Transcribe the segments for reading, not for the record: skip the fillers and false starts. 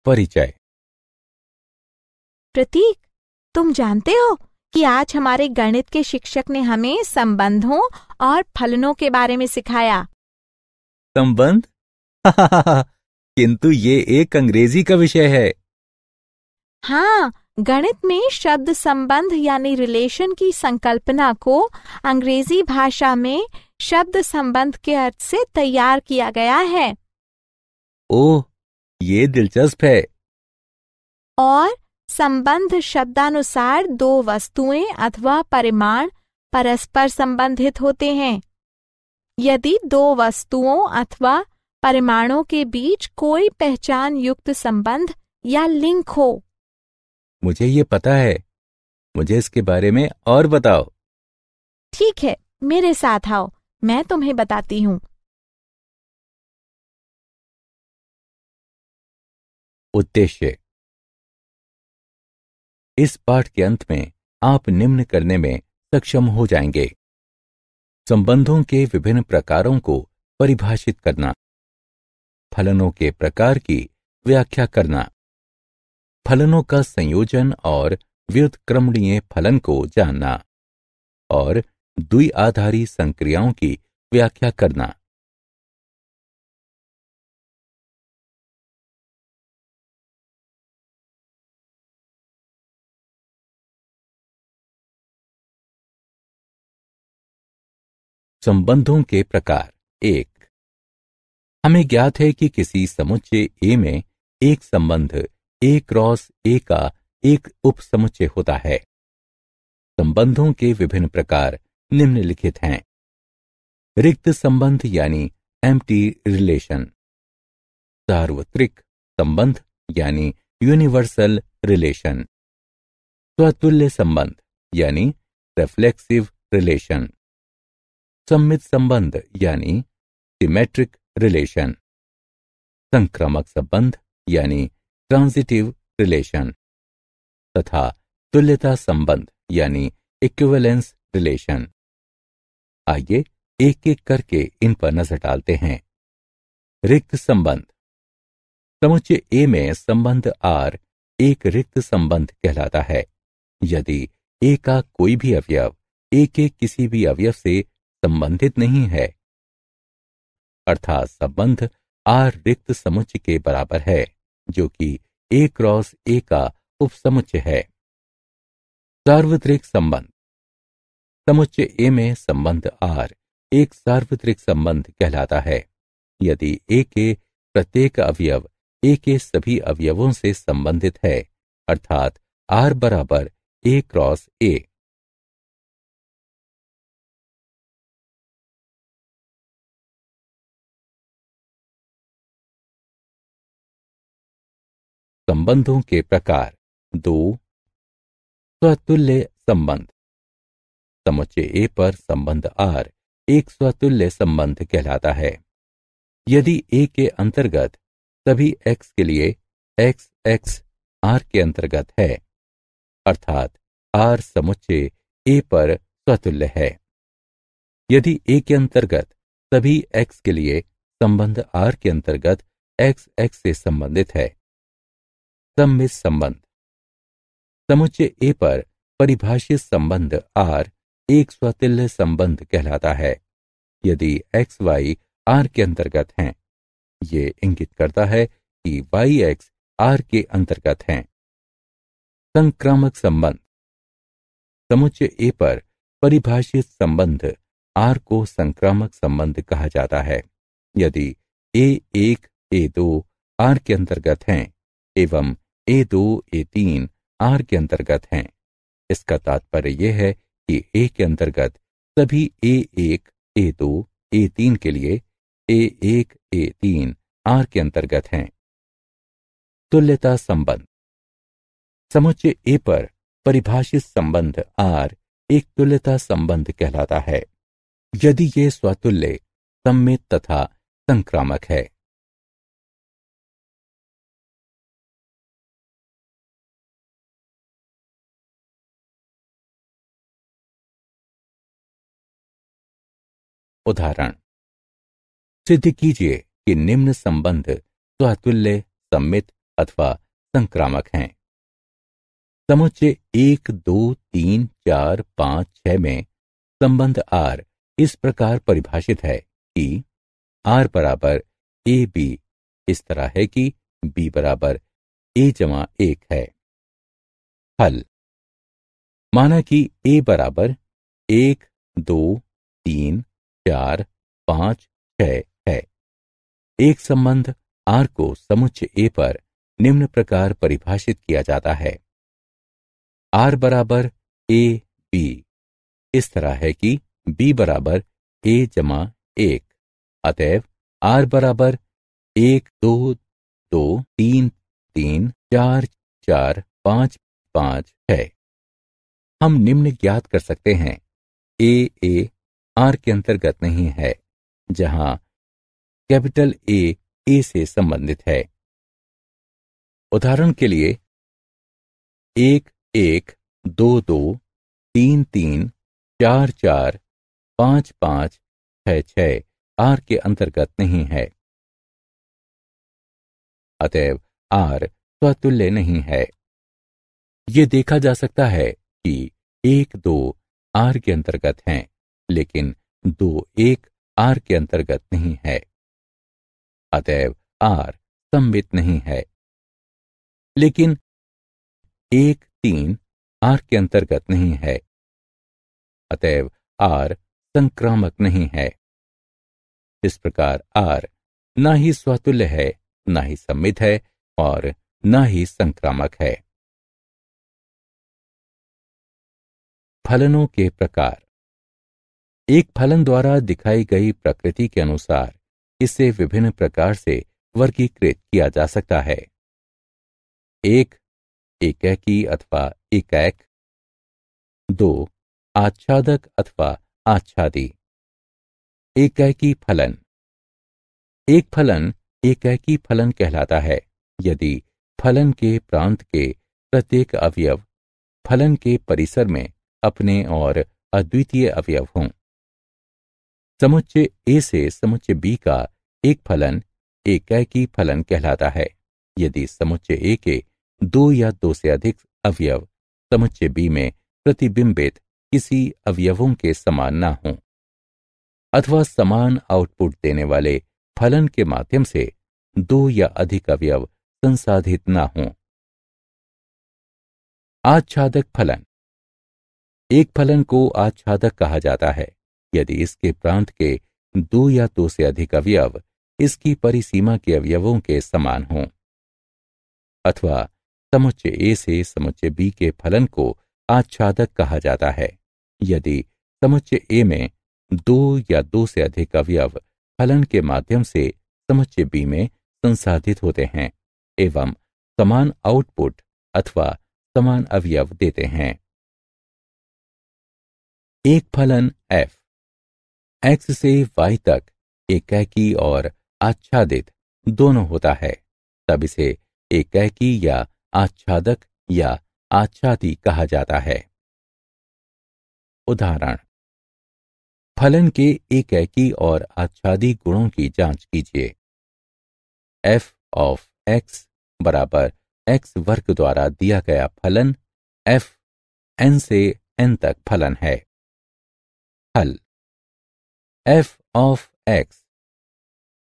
परिचय। प्रतीक, तुम जानते हो कि आज हमारे गणित के शिक्षक ने हमें संबंधों और फलनों के बारे में सिखाया। संबंध? किंतु ये एक अंग्रेजी का विषय है। हाँ, गणित में शब्द संबंध यानी रिलेशन की संकल्पना को अंग्रेजी भाषा में शब्द संबंध के अर्थ से तैयार किया गया है। ओह, ये दिलचस्प है। और संबंध शब्दानुसार दो वस्तुएं अथवा परिमाण परस्पर संबंधित होते हैं। यदि दो वस्तुओं अथवा परिमाणों के बीच कोई पहचान युक्त संबंध या लिंक हो। मुझे ये पता है, मुझे इसके बारे में और बताओ। ठीक है, मेरे साथ आओ, मैं तुम्हें बताती हूँ। उद्देश्य। इस पाठ के अंत में आप निम्न करने में सक्षम हो जाएंगे: संबंधों के विभिन्न प्रकारों को परिभाषित करना, फलनों के प्रकार की व्याख्या करना, फलनों का संयोजन और व्युत्क्रमणीय फलन को जानना और द्विआधारी संक्रियाओं की व्याख्या करना। संबंधों के प्रकार। 1, हमें ज्ञात है कि किसी समुच्चय ए में एक संबंध ए क्रॉस ए का एक उपसमुच्चय होता है। संबंधों के विभिन्न प्रकार निम्नलिखित हैं: रिक्त संबंध यानी एम्प्टी रिलेशन, सार्वत्रिक संबंध यानी यूनिवर्सल रिलेशन, स्वतुल्य संबंध यानी रिफ्लेक्सिव रिलेशन, सम्मित संबंध यानी सिमेट्रिक रिलेशन, संक्रामक संबंध यानी ट्रांजिटिव रिलेशन तथा तुल्यता संबंध यानी इक्विवेलेंस रिलेशन। आइए एक एक करके इन पर नजर डालते हैं। रिक्त संबंध। समुच्चय ए में संबंध R एक रिक्त संबंध कहलाता है यदि ए का कोई भी अवयव ए के किसी भी अवयव से संबंधित नहीं है, अर्थात संबंध R रिक्त समुच्चय के बराबर है जो कि ए क्रॉस ए का उपसमुच्चय है। सार्वत्रिक संबंध। समुच्चय ए में संबंध R एक सार्वत्रिक संबंध कहलाता है यदि ए के प्रत्येक अवयव ए के सभी अवयवों से संबंधित है, अर्थात R बराबर ए क्रॉस ए। संबंधों के प्रकार। 2, स्वतुल्य संबंध। समुच्चय ए पर संबंध R एक स्वतुल्य संबंध कहलाता है यदि ए के अंतर्गत सभी x के लिए x x R के अंतर्गत है, अर्थात R समुच्चय ए पर स्वतुल्य है। यदि ए के अंतर्गत सभी x के लिए संबंध R के अंतर्गत x x से संबंधित है। सम्मित संबंध। समुच्चय ए पर परिभाषित संबंध R एक स्वतुल्य संबंध कहलाता है यदि x y R के अंतर्गत हैं। ये इंगित करता है कि y x R के अंतर्गत हैं। संक्रामक संबंध। समुच्चय ए पर परिभाषित संबंध R को संक्रामक संबंध कहा जाता है यदि A1 A2 R के अंतर्गत हैं एवं A2 A3 R के अंतर्गत हैं। इसका तात्पर्य यह है कि A के अंतर्गत सभी A1 A2 A3 के लिए A1 A3 R के अंतर्गत हैं। तुल्यता संबंध। समुच्चय ए पर परिभाषित संबंध R एक तुल्यता संबंध कहलाता है यदि ये स्वतुल्य, सम्मित तथा संक्रामक है। उदाहरण। सिद्ध कीजिए कि निम्न संबंध स्वतुल्य, सम्मित अथवा संक्रामक हैं। समुच्चय 1, 2, 3, 4, 5, 6 में संबंध आर इस प्रकार परिभाषित है कि आर बराबर ए बी इस तरह है कि बी बराबर ए जमा 1 है। हल: माना कि ए बराबर 1, 2, 3, 4, 5, 6 है। एक संबंध आर को समुच्चय ए पर निम्न प्रकार परिभाषित किया जाता है। आर बराबर ए बी इस तरह है कि बी बराबर ए जमा 1। अतएव आर बराबर 1, 2, 2, 3, 3, 4, 4, 5, 5 है। हम निम्न ज्ञात कर सकते हैं: ए आर के अंतर्गत नहीं है, जहां कैपिटल ए से संबंधित है। उदाहरण के लिए 1, 1, 2, 2, 3, 3, 4, 4, 5, 5, 6, 6 आर के अंतर्गत नहीं है। अतएव आर स्वतुल्य नहीं है। यह देखा जा सकता है कि 1, 2 आर के अंतर्गत हैं, लेकिन 2, 1 आर के अंतर्गत नहीं है। अतएव आर सममित नहीं है। लेकिन 1, 3 आर के अंतर्गत नहीं है। अतएव आर संक्रामक नहीं है। इस प्रकार आर ना ही स्वतुल्य है, ना ही सममित है और ना ही संक्रामक है। फलनों के प्रकार: एक फलन द्वारा दिखाई गई प्रकृति के अनुसार इसे विभिन्न प्रकार से वर्गीकृत किया जा सकता है। 1, एकैकी अथवा एकैक। 2, आच्छादक अथवा आच्छादी। एकैकी फलन: एक फलन एकैकी फलन कहलाता है यदि फलन के प्रांत के प्रत्येक अवयव फलन के परिसर में अपने और अद्वितीय अवयव हों। समुच्चय ए से समुच्चय बी का एक फलन एकैकी फलन कहलाता है यदि समुच्चय ए के 2 या 2 से अधिक अवयव समुच्चय बी में प्रतिबिंबित किसी अवयवों के समान ना हों, अथवा समान आउटपुट देने वाले फलन के माध्यम से 2 या अधिक अवयव संसाधित ना हों। आच्छादक फलन: एक फलन को आच्छादक कहा जाता है यदि इसके प्रांत के 2 या 2 से अधिक अवयव इसकी परिसीमा के अवयवों के समान हों, अथवा समुच्चय ए से समुच्चय बी के फलन को आच्छादक कहा जाता है यदि समुच्चय ए में 2 या 2 से अधिक अवयव फलन के माध्यम से समुच्चय बी में संसाधित होते हैं एवं समान आउटपुट अथवा समान अवयव देते हैं। एक फलन f x से y तक एकैकी और आच्छादित दोनों होता है, तब इसे एकैकी या आच्छादक या आच्छादी कहा जाता है। उदाहरण: फलन के एकैकी और आच्छादी गुणों की जांच कीजिए। f ऑफ x बराबर x वर्ग द्वारा दिया गया फलन f n से n तक फलन है। हल: f ऑफ x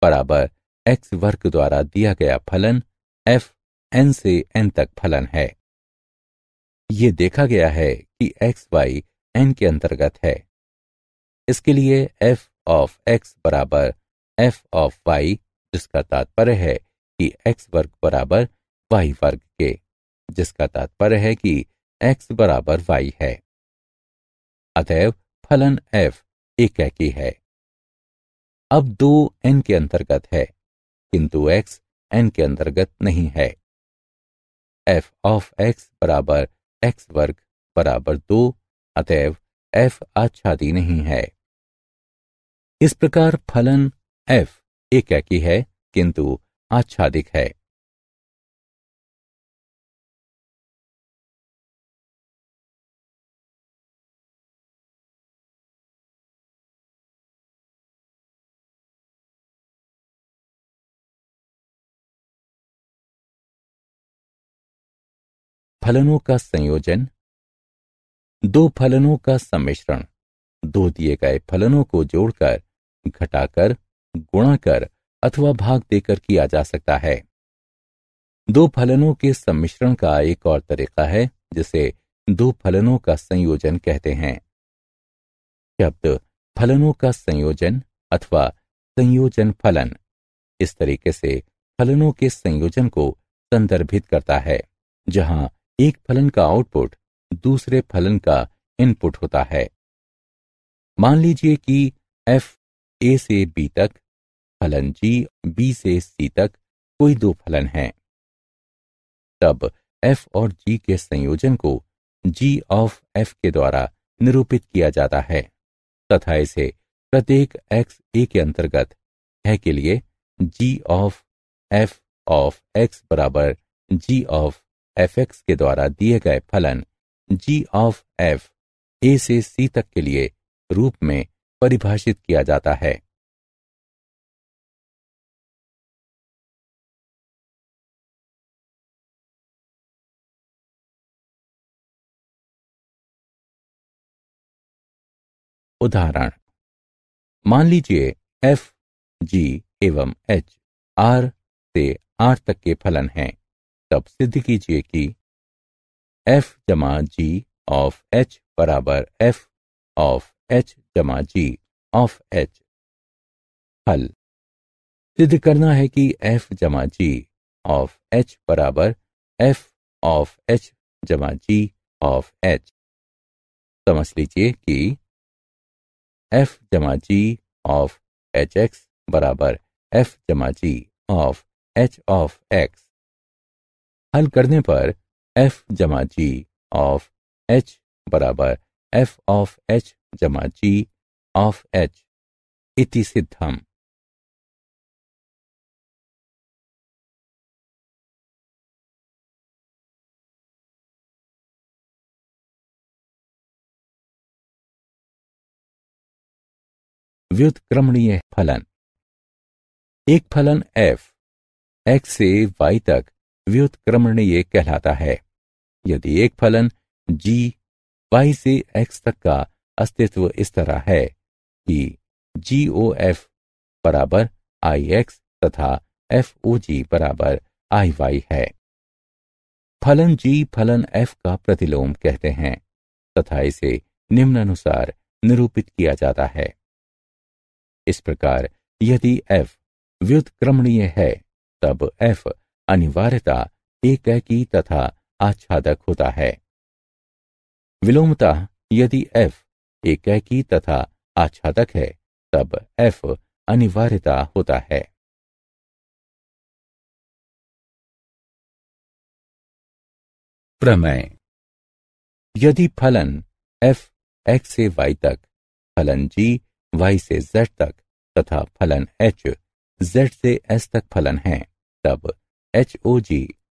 बराबर x वर्ग द्वारा दिया गया फलन f n से n तक फलन है। ये देखा गया है कि x y n के अंतर्गत है। इसके लिए f ऑफ x बराबर f ऑफ y, जिसका तात्पर्य है कि x वर्ग बराबर y वर्ग के, जिसका तात्पर्य है कि x बराबर y है। अतएव फलन f एकैकी है। अब 2 n के अंतर्गत है, किंतु x n के अंतर्गत नहीं है। f ऑफ x बराबर x वर्ग बराबर 2, अतएव f आच्छादी नहीं है। इस प्रकार फलन f एकैकी है किंतु आच्छादिक है। फलनों का संयोजन, दो फलनों का सम्मिश्रण, दो दिए गए फलनों को जोड़कर, घटाकर, गुणा कर अथवा भाग देकर किया जा सकता है। दो फलनों के सम्मिश्रण का एक और तरीका है जिसे दो फलनों का संयोजन कहते हैं। शब्द फलनों का संयोजन अथवा संयोजन फलन इस तरीके से फलनों के संयोजन को संदर्भित करता है जहां एक फलन का आउटपुट दूसरे फलन का इनपुट होता है। मान लीजिए कि f a से b तक, फलन g b से c तक कोई दो फलन हैं। तब f और g के संयोजन को g ऑफ f के द्वारा निरूपित किया जाता है तथा इसे प्रत्येक x a के अंतर्गत है के लिए g ऑफ f बराबर g ऑफ fx के द्वारा दिए गए फलन g ऑफ f a से c तक के लिए रूप में परिभाषित किया जाता है। उदाहरण, मान लीजिए f, g एवं h r से r तक के फलन हैं। तब सिद्ध कीजिए कि f जमा g ऑफ h बराबर f ऑफ h जमा g ऑफ h। हल, सिद्ध करना है कि f जमा g ऑफ h बराबर f ऑफ h जमा g ऑफ h। समझ लीजिए कि f जमा g ऑफ hx बराबर f जमा g of h of x। हल करने पर f जमा g ऑफ h बराबर f ऑफ h जमा g ऑफ h इति सिद्धम। व्युत्क्रमणीय फलन। एक फलन f x से y तक व्युत्क्रमणीय कहलाता है यदि एक फलन g y से x तक का अस्तित्व इस तरह है कि GOF बराबर IX तथा FOG बराबर IY है। फलन g फलन f का प्रतिलोम कहते हैं तथा इसे निम्नानुसार निरूपित किया जाता है। इस प्रकार यदि f व्युत्क्रमणीय है तब f अनिवार्यता एकैकी तथा आच्छादक होता है। विलोमतः यदि f एकैकी तथा आच्छादक है तब f अनिवार्यता होता है। प्रमेय। यदि फलन f x से y तक, फलन g y से z तक तथा फलन h z से s तक फलन है तब HOG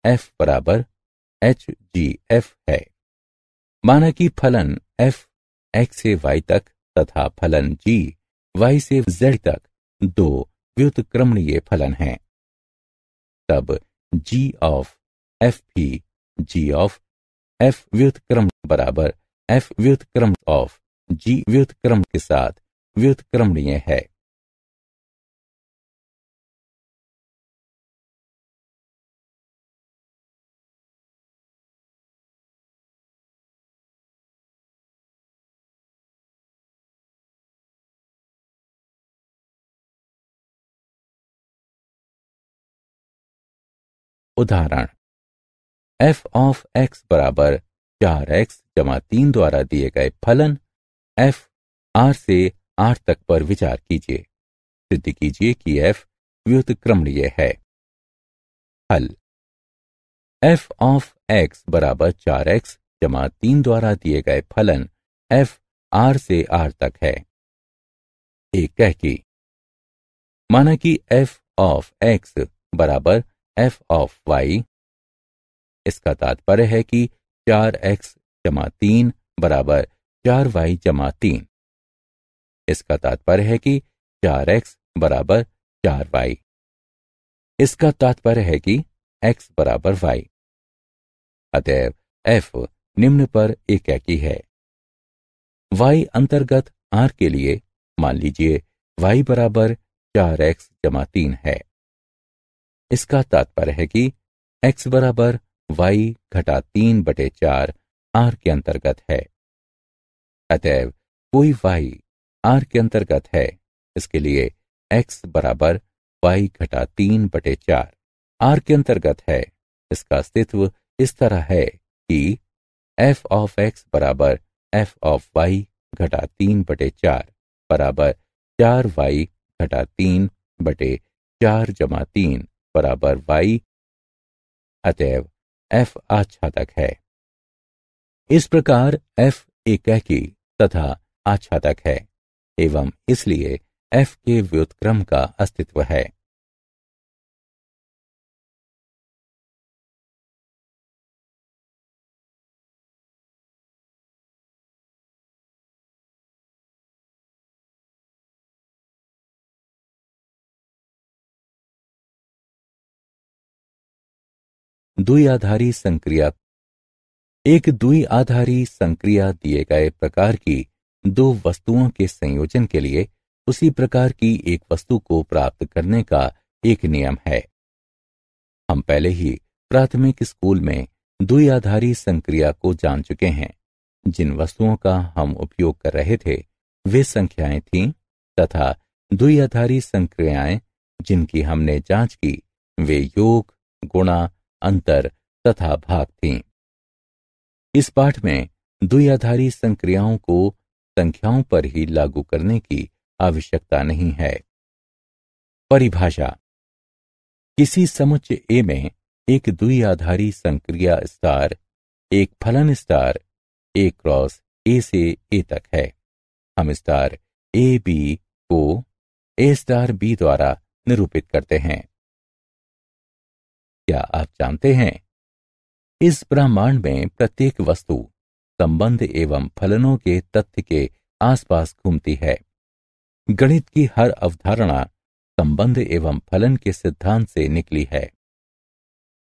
f बराबर HGF है। माना कि फलन f x से y तक तथा फलन g y से z तक दो व्युत्क्रमणीय फलन हैं। तब g ऑफ f भी g ऑफ f व्युत्क्रम बराबर f व्युत्क्रम ऑफ g व्युत्क्रम के साथ व्युत्क्रमणीय है। उदाहरण, f ऑफ x बराबर 4x जमा 3 द्वारा दिए गए फलन f r से r तक पर विचार कीजिए। सिद्ध कीजिए कि f व्युत्क्रमणीय है। हल, f ऑफ x बराबर 4x जमा 3 द्वारा दिए गए फलन f r से r तक है। एक कह की माना कि f ऑफ x बराबर f ऑफ y। इसका तात्पर्य है कि 4x जमा 3 बराबर 4y जमा 3। इसका तात्पर्य है कि 4x बराबर 4y। इसका तात्पर्य है कि x बराबर y। अतएव f निम्न पर एकाकी है। y अंतर्गत r के लिए मान लीजिए y बराबर 4x जमा 3 है। इसका तात्पर्य है कि x बराबर y घटा 3 बटे 4 r के अंतर्गत है। अतएव कोई y r के अंतर्गत है, इसके लिए x बराबर y घटा 3 बटे 4 r के अंतर्गत है। इसका अस्तित्व इस तरह है कि f ऑफ x बराबर f ऑफ y घटा 3 बटे 4 बराबर 4y घटा 3 बटे 4 जमा 3 बराबर y। अतएव f आच्छादक है। इस प्रकार f एकाकी तथा आच्छादक है एवं इसलिए f के व्युत्क्रम का अस्तित्व है। द्विआधारी संक्रिया। एक द्विआधारी संक्रिया दिए गए प्रकार की दो वस्तुओं के संयोजन के लिए उसी प्रकार की एक वस्तु को प्राप्त करने का एक नियम है। हम पहले ही प्राथमिक स्कूल में द्विआधारी संक्रिया को जान चुके हैं। जिन वस्तुओं का हम उपयोग कर रहे थे वे संख्याएं थीं तथा द्विआधारी संक्रियाएं जिनकी हमने जांच की वे योग, गुणा, अंतर तथा भाग थीं। इस पाठ में द्विआधारी संक्रियाओं को संख्याओं पर ही लागू करने की आवश्यकता नहीं है। परिभाषा। किसी समुच्चय ए में एक द्विआधारी संक्रिया स्टार एक फलन स्टार ए क्रॉस ए से ए तक है। हम स्टार ए बी को ए स्टार बी द्वारा निरूपित करते हैं। क्या आप जानते हैं इस ब्रह्मांड में प्रत्येक वस्तु संबंध एवं फलनों के तथ्य के आसपास घूमती है। गणित की हर अवधारणा संबंध एवं फलन के सिद्धांत से निकली है।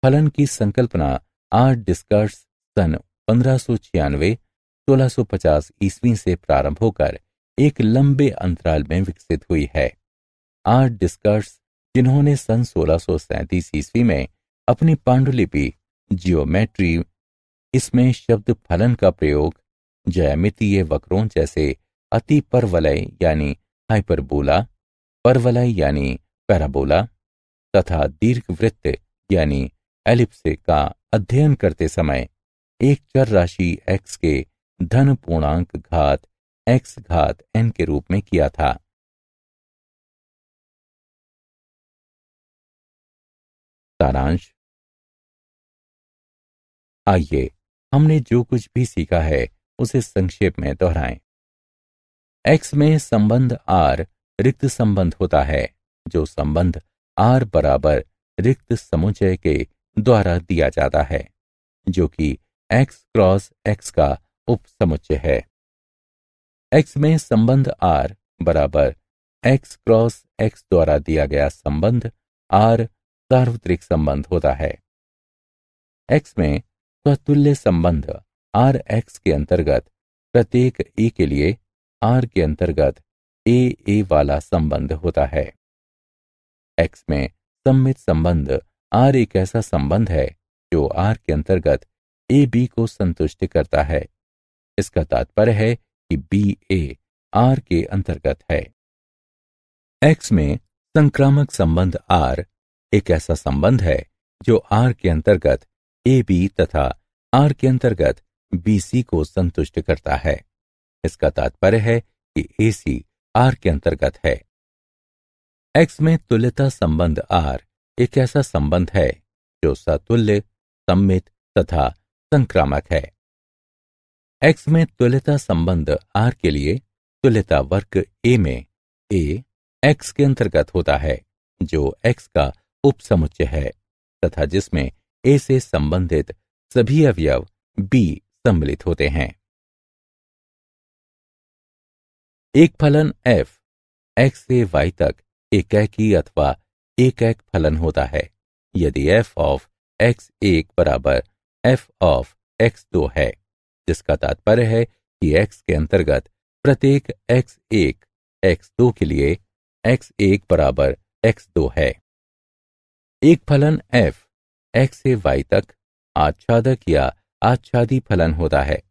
फलन की संकल्पना आर डिस्कर्स सन 1596-1650 ईस्वी से प्रारंभ होकर एक लंबे अंतराल में विकसित हुई है। आर डिस्कर्स जिन्होंने सन 1637 ईस्वी में अपनी पांडुलिपि जियोमेट्री इसमें शब्द फलन का प्रयोग ज्यामितीय वक्रों जैसे अति परवलय यानी हाइपरबोला, परवलय यानी पैराबोला तथा दीर्घवृत्त यानी एलिप्स का अध्ययन करते समय एक चर राशि x के धन पूर्णांक घात x घात n के रूप में किया था। सारांश। आइए हमने जो कुछ भी सीखा है उसे संक्षेप में दोहराएं। x में संबंध r रिक्त संबंध होता है, जो संबंध r बराबर रिक्त समुच्चय के द्वारा दिया जाता है, जो कि x क्रॉस x का उपसमुच्चय है। x में संबंध r बराबर x क्रॉस x द्वारा दिया गया संबंध r सार्वत्रिक संबंध होता है। x में स्वतुल्य संबंध r x के अंतर्गत प्रत्येक a के लिए r के अंतर्गत a वाला संबंध होता है। x में सममित संबंध r एक ऐसा संबंध है जो r के अंतर्गत a b को संतुष्ट करता है। इसका तात्पर्य है कि b a r के अंतर्गत है। x में संक्रामक संबंध r एक ऐसा संबंध है जो r के अंतर्गत a b तथा r के अंतर्गत b c को संतुष्ट करता है। इसका तात्पर्य है कि a c r के अंतर्गत है। x में तुल्यता संबंध r एक ऐसा संबंध है जो सतुल्य, सममित तथा संक्रामक है। x में तुल्यता संबंध r के लिए तुल्यता वर्ग a में a x के अंतर्गत होता है, जो x का उपसमुच्चय है तथा जिसमें a से संबंधित सभी अवयव b सम्मिलित होते हैं। एक फलन f x से y तक एकैकी अथवा एकैक फलन होता है यदि f ऑफ x1 बराबर f ऑफ x2 है, जिसका तात्पर्य है कि x के अंतर्गत प्रत्येक x1 x2 के लिए x1 बराबर x2 है। एक फलन f x से y तक आच्छादक या आच्छादी फलन होता है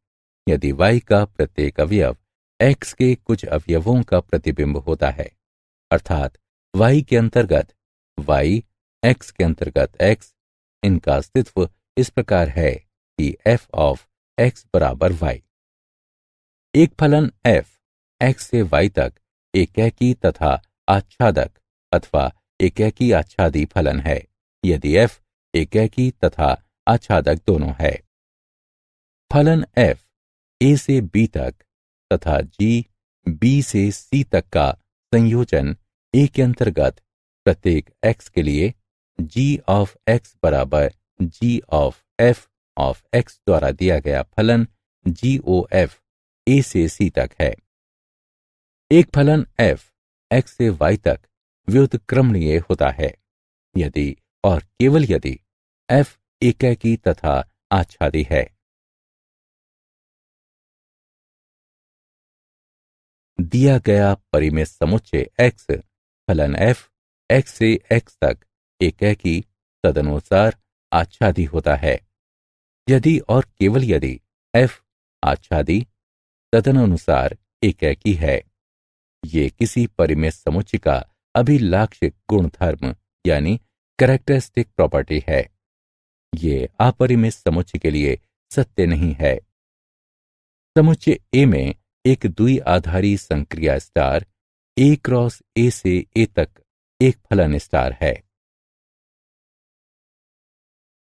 यदि y का प्रत्येक अवयव x के कुछ अवयवों का प्रतिबिंब होता है, अर्थात y के अंतर्गत y, x के अंतर्गत x। इनका अस्तित्व इस प्रकार है कि f ऑफ x बराबर y। एक फलन f x से y तक एकैकी तथा आच्छादक अथवा एकैकी आच्छादी फलन है यदि f एकैकी तथा आच्छादक दोनों है। फलन f a से b तक तथा g b से c तक का संयोजन a के अंतर्गत प्रत्येक x के लिए g ऑफ x बराबर g of f of x द्वारा दिया गया फलन GOF a से c तक है। एक फलन f x से y तक व्युत्क्रमणीय होता है यदि और केवल यदि f एकैकी तथा आच्छादी है। दिया गया परिमेय समुच्चय x फलन f x से x तक एकैकी तदनुसार आच्छादी होता है यदि और केवल यदि f आच्छादी तदनुसार एकैकी है। ये किसी परिमेय समुच्चय का अभिलाक्षिक गुणधर्म यानी कैरेक्टरिस्टिक प्रॉपर्टी है। ये अपरिमेय समुच्चय के लिए सत्य नहीं है। समुच्चय A में एक द्विआधारी संक्रिया स्टार A क्रॉस A से A तक एक फलन स्टार है।